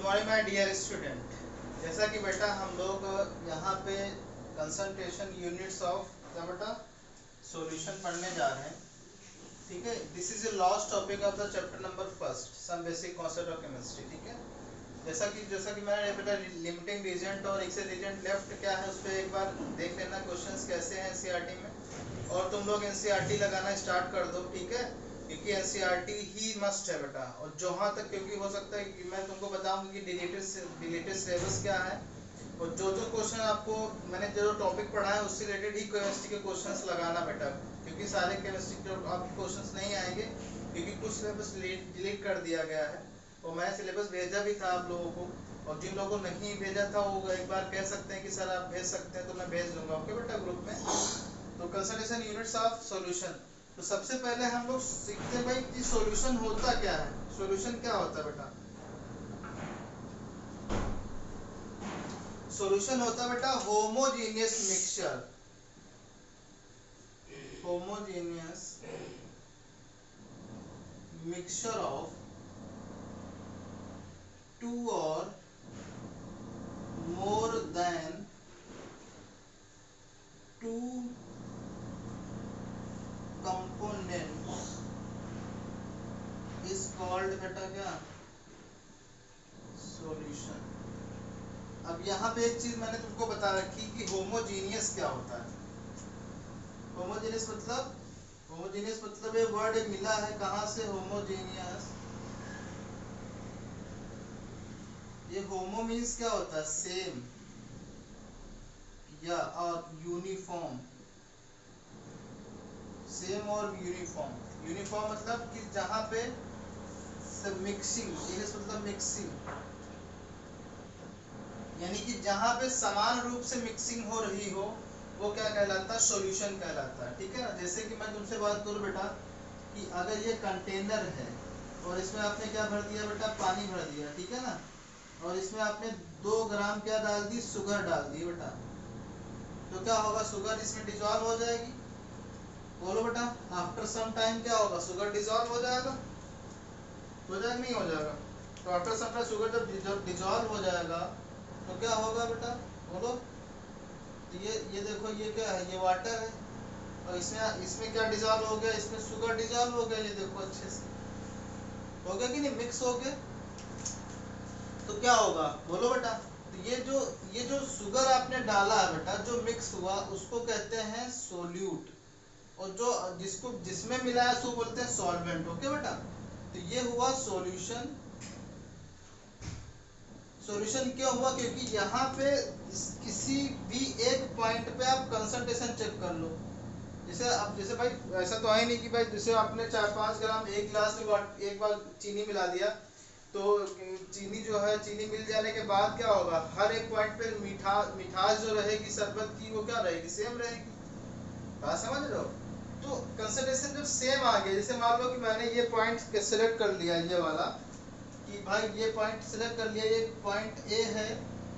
Morning my dear student. जैसा कि बेटा हम लोग यहाँ पे कंसंट्रेशन यूनिट्स ऑफ क्या बेटा सॉल्यूशन पढ़ने जा रहे हैं। ठीक है, this is the last topic of the chapter number first, some basic concept of chemistry. ठीक है, जैसा कि मैंने बेटा लिमिटिंग रीजेंट और एक्सेल रीजेंट लेफ्ट क्या है उस पर एक बार देख लेना क्वेश्चंस कैसे हैं एनसीईआरटी में, और तुम लोग एनसीईआरटी लगाना स्टार्ट कर दो। ठीक है, क्योंकि एनसीईआरटी ही मस्ट है बेटा। और जहाँ तक क्योंकि हो सकता है कि मैं तुमको बताऊंगी कि डिलीटेड सिलेबस क्या है, और जो क्वेश्चन आपको मैंने जो टॉपिक पढ़ा है उससे रिलेटेड ही केमिस्ट्री के क्वेश्चंस लगाना बेटा, क्योंकि सारे केमिस्ट्री के आपके क्वेश्चंस नहीं आएंगे, क्योंकि कुछ सिलेबस डिलीट कर दिया गया है। और मैं सिलेबस भेजा भी था आप लोगों को, और जिन लोगों को नहीं भेजा था वो एक बार कह सकते हैं कि सर आप भेज सकते हैं, तो मैं भेज दूंगा। ओके बेटा, ग्रुप में। तो कंसंट्रेशन यूनिट्स ऑफ सॉल्यूशन। तो सबसे पहले हम लोग सीखते हैं भाई कि सॉल्यूशन होता क्या है। सॉल्यूशन क्या होता है बेटा? सॉल्यूशन होता है बेटा homogeneous mixture. Homogeneous mixture of two और more than two components is called बेटा क्या? सॉल्यूशन। अब यहाँ पे एक चीज मैंने तुमको बता रखी कि होमोजेनियस क्या होता है। होमोजेनियस मतलब ये वर्ड मिला है कहाँ से? होमोजेनियस। ये होमो मीन्स क्या होता है? सेम या और यूनिफॉर्म। सेम और यूनिफॉर्म। यूनिफॉर्म मतलब कि जहाँ पे मिक्सिंग, मतलब मिक्सिंग, यानी कि जहाँ पे समान रूप से मिक्सिंग हो रही हो वो क्या कहलाता है? सॉल्यूशन कहलाता है। ठीक है ना, जैसे कि मैं तुमसे बात करूँ बेटा कि अगर ये कंटेनर है और इसमें आपने क्या भर दिया बेटा? पानी भर दिया। ठीक है ना, और इसमें आपने 2 ग्राम क्या डाल दी? शुगर डाल दी बेटा। तो क्या होगा? शुगर इसमें डिजॉल्व हो जाएगी। बोलो बेटा, आफ्टर सम टाइम क्या होगा? शुगर डिजॉल्व हो जाएगा। हो जाएगा नहीं हो जाएगा? तो आफ्टर सम टाइम शुगर जब डिजॉल्व हो जाएगा तो क्या होगा बेटा? बोलो। तो ये देखो, ये क्या है? ये वाटर है, और इसमें क्या डिजॉल्व हो गया? इसमें शुगर डिजॉल्व हो गया। ये देखो अच्छे से हो गया कि नहीं? मिक्स हो गया। तो क्या होगा? बोलो बेटा। तो ये जो शुगर आपने डाला है बेटा, जो मिक्स हुआ उसको कहते हैं सोल्यूट, और जो जिसमें मिला है उसको बोलते हैं सॉल्वेंट। ओके बेटा, तो ये हुआ सॉल्यूशन। सॉल्यूशन क्यों हुआ? क्योंकि यहाँ पे किसी भी एक पॉइंट पे आप कंसंट्रेशन चेक कर लो। जैसे भाई ऐसा तो है नहीं कि भाई जैसे आपने 4-5 ग्राम एक गिलास में एक बार चीनी मिला दिया, तो चीनी जो है, चीनी मिल जाने के बाद क्या होगा? हर एक पॉइंट पे मिठास जो रहेगी शरबत की वो क्या रहेगी? सेम रहेगी। बात समझ रहे हो? तो कंसंट्रेशन जब सेम आ गया, जैसे मान लो कि मैंने ये पॉइंट सेलेक्ट कर लिया, ये वाला कि भाई ये पॉइंट सिलेक्ट कर लिया, ये पॉइंट ए है,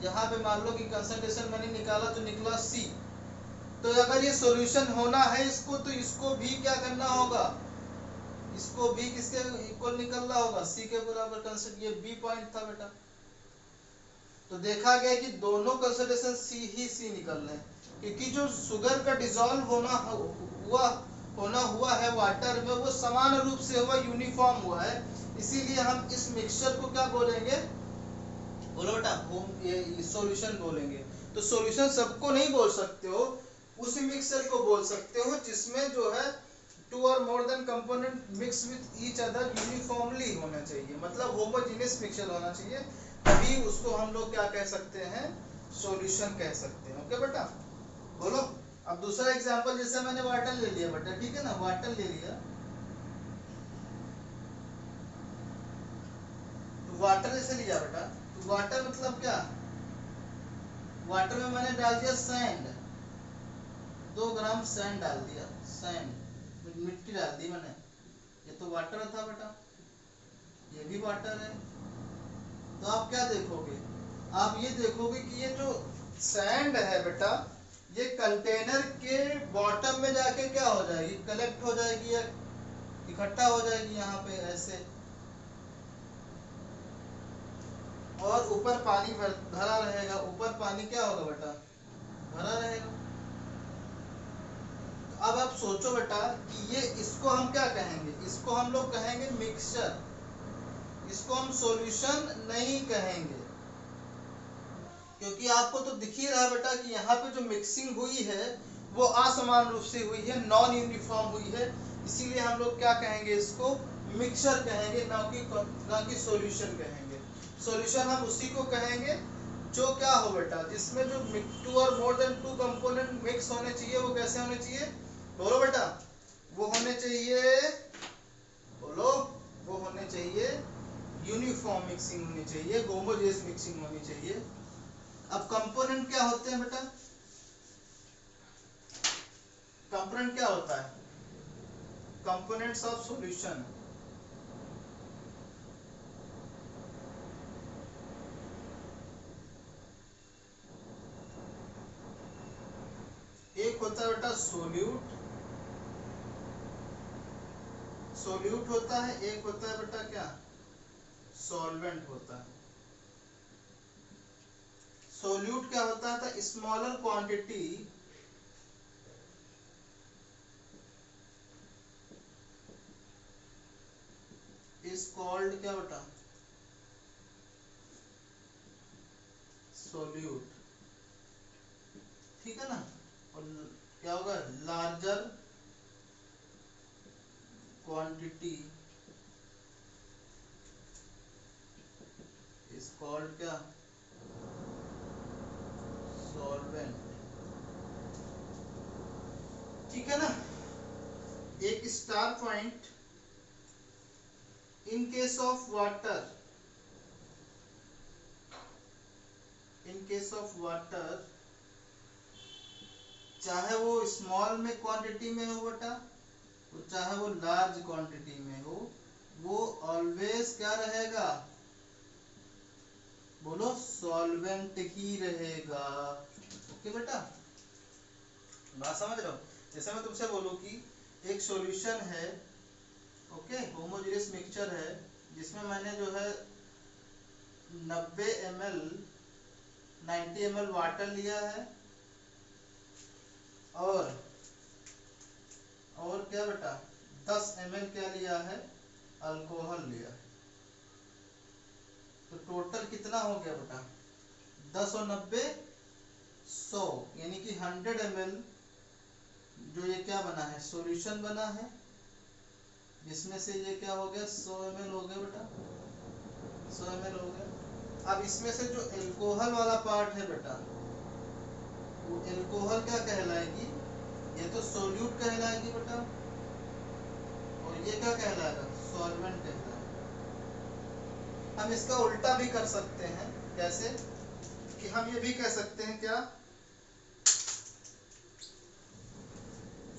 यहाँ पे मान लो कि कंसंट्रेशन मैंने निकाला तो निकला सी। तो अगर ये सॉल्यूशन होना है इसको, तो इसको भी क्या करना होगा? इसको भी किसके इक्वल निकलना होगा? सी के बराबर। कंसंट्रेशन ये बी पॉइंट था बेटा, तो देखा गया कि दोनों कंसंट्रेशन सी निकल रहे हैं, क्योंकि जो शुगर का डिजॉल्व होना हुआ है वाटर में, वो समान रूप से हुआ, यूनिफॉर्म हुआ है। इसीलिए हम इस मिक्सचर को क्या बोलेंगे? बोलो बेटा, ये सॉल्यूशन बोलेंगे। तो सॉल्यूशन सबको नहीं बोल सकते हो, उस मिक्सचर को बोल सकते हो जिसमें जो है 2 और more then component mix with each other uniformly होना चाहिए, मतलब होमोजेनियस मिक्सचर होना चाहिए, तभी उसको हम लोग क्या कह सकते हैं? सॉल्यूशन कह सकते हैं। ओके बेटा, बोलो। अब दूसरा एग्जांपल, जैसे मैंने वाटर ले लिया बेटा, ठीक है ना, वाटर ले लिया, तो वाटर जैसे लिया बेटा, तो वाटर मतलब क्या? वाटर में मैंने डाल दिया सैंड, 2 ग्राम सैंड डाल दिया। सैंड मिट्टी डाल दी मैंने, ये तो वाटर था बेटा, ये भी वाटर है। तो आप क्या देखोगे? आप ये देखोगे कि ये जो सैंड है बेटा, ये कंटेनर के बॉटम में जाके क्या हो जाएगी? कलेक्ट हो जाएगी या इकट्ठा हो जाएगी यहाँ पे ऐसे। और ऊपर पानी भरा रहेगा, ऊपर पानी क्या होगा बेटा, भरा रहेगा। अब आप सोचो बेटा कि ये इसको हम क्या कहेंगे, इसको हम लोग कहेंगे मिक्सचर, इसको हम सॉल्यूशन नहीं कहेंगे, क्योंकि आपको तो दिख ही रहा है बेटा कि यहाँ पे जो मिक्सिंग हुई है वो असमान रूप से हुई है, नॉन यूनिफॉर्म हुई है, इसीलिए हम लोग क्या कहेंगे, इसको मिक्सचर कहेंगे, ना कि सॉल्यूशन कहेंगे। सॉल्यूशन हम उसी को कहेंगे जो क्या हो बेटा, जिसमें जो टू और more than two component mix होने चाहिए, वो कैसे होने चाहिए, बोलो बेटा, वो होने चाहिए, बोलो, वो होने चाहिए यूनिफॉर्म मिक्सिंग होनी चाहिए, होमोजेनियस मिक्सिंग होनी चाहिए। अब कंपोनेंट क्या होते हैं बेटा, कंपोनेंट क्या होता है, कंपोनेंट्स ऑफ सॉल्यूशन, एक होता है बेटा सोल्यूट, सोल्यूट होता है, एक होता है बेटा क्या, सॉल्वेंट होता है। सोल्यूट क्या होता है, स्मॉलर क्वांटिटी इज कॉल्ड क्या बेटा, सोल्यूट, ठीक है ना। और क्या होगा, लार्जर क्वांटिटी इज कॉल्ड क्या, सॉल्वेंट, ठीक है ना। एक star point, in case of water, in case of water, चाहे वो स्मॉल में क्वांटिटी में हो बेटा, तो चाहे वो लार्ज क्वांटिटी में हो, वो ऑलवेज क्या रहेगा, बोलो, सॉल्वेंट ही रहेगा। ओके बेटा, बात समझ रहे हो। जैसे मैं तुमसे बोलूं कि एक सॉल्यूशन है, ओके, होमोजेनियस मिक्सचर है, जिसमें मैंने जो है 90 ml 90 ml वाटर लिया है, और क्या बेटा 10 ml क्या लिया है, अल्कोहल लिया है, तो टोटल कितना हो गया बेटा, 10 और 90 100, यानी कि 100 ml जो ये क्या बना है, सॉल्यूशन बना है, जिसमें से ये क्या हो गया, 100 ml हो गया बेटा, 100 ml हो गया। अब इसमें से जो अल्कोहल वाला पार्ट है बेटा, वो अल्कोहल क्या कहलाएगी, ये तो सोल्यूट कहलाएगी बेटा, और ये क्या कहलाएगा, सॉल्वेंट कहलाएगा। हम इसका उल्टा भी कर सकते हैं, कैसे कि हम ये भी कह सकते हैं, क्या,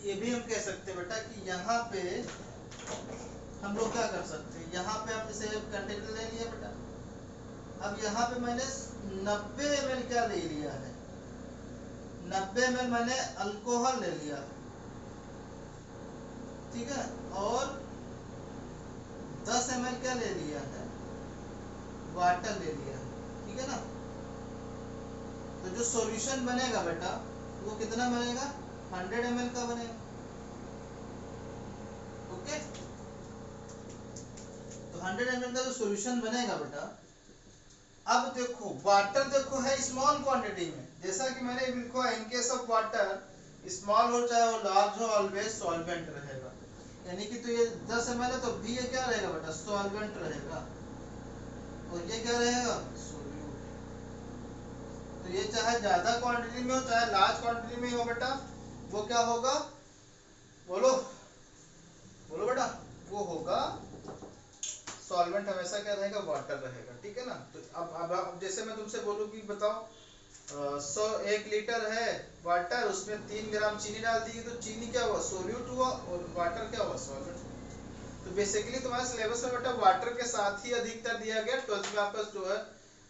ये भी हम कह सकते हैं बेटा कि यहाँ पे हम लोग क्या कर सकते हैं, यहाँ पे हम जैसे कंटेनर ले लिया बेटा, अब यहाँ पे मैंने 90 ml क्या ले लिया है, 90 ml मैंने अल्कोहल ले लिया है, ठीक है, और 10 ml क्या ले लिया है, वाटर ले लिया है, ठीक है ना। तो जो सॉल्यूशन बनेगा बेटा वो कितना बनेगा, 100 ml का बनेगा, ओके। तो 100 ml का जो सॉल्यूशन बनेगा बेटा, अब देखो वाटर देखो है स्मॉल क्वांटिटी में, जैसा कि मैंने लिखा है, in case of water small हो चाहे वो लार्ज हो, ऑलवेज सॉल्वेंट रहेगा, यानी कि तो ये 10 ml है तो भी ये क्या रहेगा बेटा, सॉल्वेंट रहेगा, और ये क्या रहेगा, सोल्यूट। तो ये चाहे ज्यादा क्वांटिटी में हो चाहे लार्ज क्वांटिटी में हो बेटा, वो क्या होगा, बोलो, बोलो बेटा, वो होगा सॉल्वेंट, हमेशा क्या रहेगा, वाटर रहेगा, ठीक है ना। तो अब जैसे मैं तुमसे बोलूं कि बताओ 1 लीटर है वाटर, उसमें 3 ग्राम चीनी डाल दी, तो चीनी क्या हुआ, सोल्यूट हुआ, और वाटर क्या हुआ, सॉल्वेंट। तो बेसिकली तुम्हारे सिलेबस में बेटा वाटर के साथ ही अधिकतर दिया गया, 12th में आपका जो है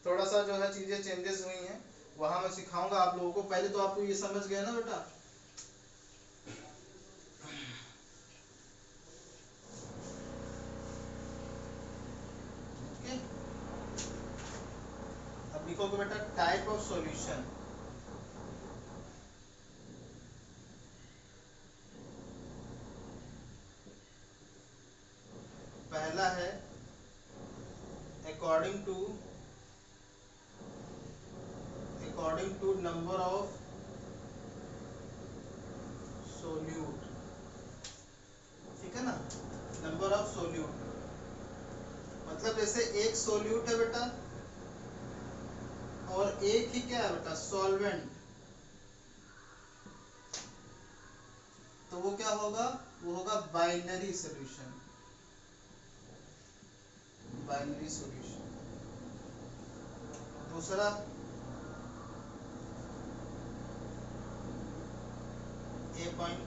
थोड़ा सा जो है चीजें चेंजेस हुई हैं, वहां मैं सिखाऊंगा आप लोगों को, पहले तो आपको ये समझ गया ना बेटा। ओके, लिखोगे बेटा टाइप ऑफ सॉल्यूशन। पहला है according to number of solute, ठीक है ना, नंबर ऑफ सोल्यूट। मतलब जैसे एक सोल्यूट है बेटा और एक ही क्या है बेटा सॉल्वेंट, तो वो क्या होगा, वो होगा बाइनरी सॉल्यूशन, बाइनरी सॉल्यूशन। दूसरा ए पॉइंट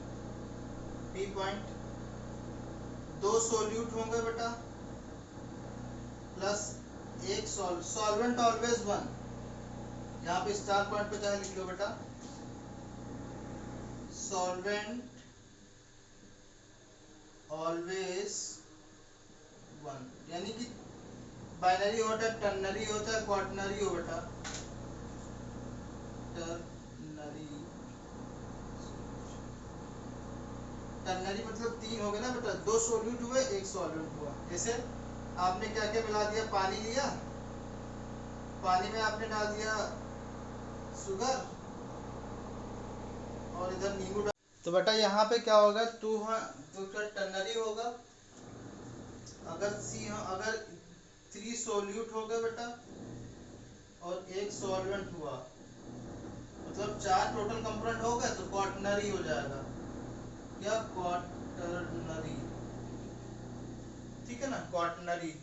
बी पॉइंट, दो सोल्यूट होंगे बेटा प्लस एक सॉल्वेंट ऑलवेज वन। यहाँ पे स्टार पॉइंट पे चाहे लिख लो बेटा, सॉल्वेंट ऑलवेज वन, यानी कि बाइनरी होता है, टर्नरी होता है, क्वाटनरी हो बेटा, टर्नरी। टर्नरी मतलब तीन हो गए ना बेटा, दो सोल्यूट हुए एक सॉल्वेंट हुआ। जैसे आपने क्या क्या मिला दिया, पानी लिया, पानी में आपने डाल दिया शुगर और इधर नींबू डाल, तो बेटा यहाँ पे क्या होगा, टू तो क्या टर्नरी होगा। अगर थ्री सोल्यूट हो गए बेटा और एक सॉल्वेंट हुआ, मतलब चार टोटल कंपोनेंट हो गए, तो क्वाटनरी हो जाएगा, क्या क्वाटरनरी, ठीक है ना, क्वाटनरी।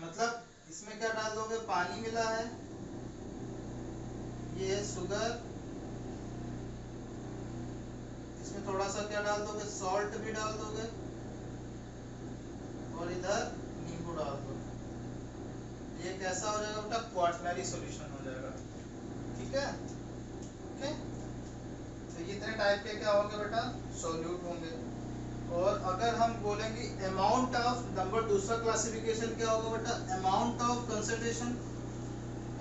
मतलब इसमें क्या डाल दोगे, पानी मिला है, ये है शुगर, इसमें थोड़ा सा क्या डाल दोगे, सॉल्ट भी डाल दोगे और इधर नींबू डाल दोगे, ये कैसा हो जाएगा बेटा, क्वाटनरी सॉल्यूशन हो जाएगा, ठीक है। ओके, तो ये इतने टाइप के क्या होंगे बेटा, सॉल्यूट होंगे। और अगर हम बोलेंगे अमाउंट ऑफ नंबर, दूसरा क्लासिफिकेशन क्या होगा बेटा, अमाउंट ऑफ कंसंट्रेशन,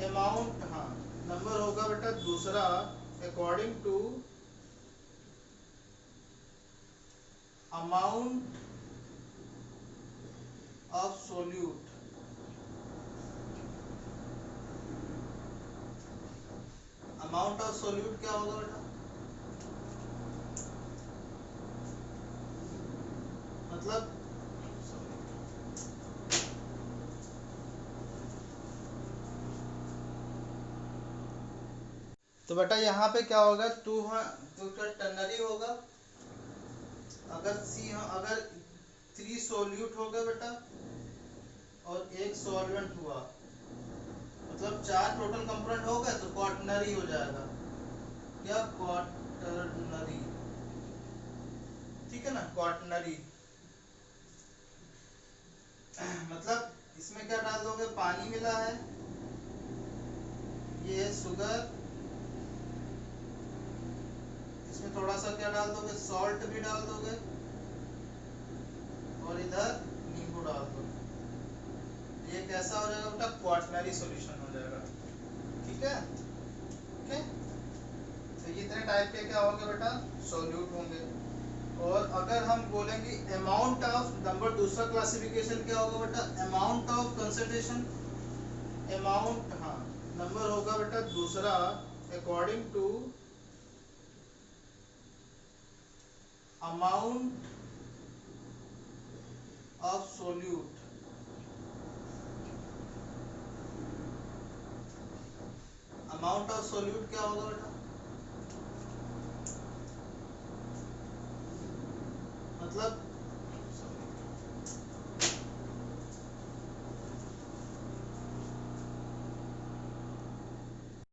अमाउंट, हाँ नंबर होगा बेटा दूसरा according to amount of solute. Amount of solute क्या होगा बेटा, मतलब तो बेटा यहाँ पे क्या होगा, तो क्या टर्नरी होगा। अगर थ्री सोल्यूट हो गए बेटा और एक सॉल्वेंट हुआ, मतलब चार टोटल कंपोनेंट हो गए, तो क्वाटनरी हो जाएगा, क्या क्वाटरनरी, ठीक है ना, क्वाटनरी। मतलब इसमें क्या डाल दोगे, पानी मिला है, ये है शुगर, इसमें थोड़ा सा क्या डाल दोगे, सॉल्ट भी डाल दोगे और इधर नींबू डाल दोगे, ये कैसा हो जाएगा बेटा, क्वाटनरी सॉल्यूशन हो जाएगा, ठीक है। ओके, तो ये इतने टाइप के क्या होंगे बेटा, सॉल्यूट होंगे। और अगर हम बोलेंगे अमाउंट ऑफ नंबर, दूसरा क्लासिफिकेशन क्या होगा बेटा, अमाउंट ऑफ कंसंट्रेशन, अमाउंट, हाँ नंबर होगा बेटा दूसरा according to amount of solute. Amount of solute क्या होगा बेटा, मतलब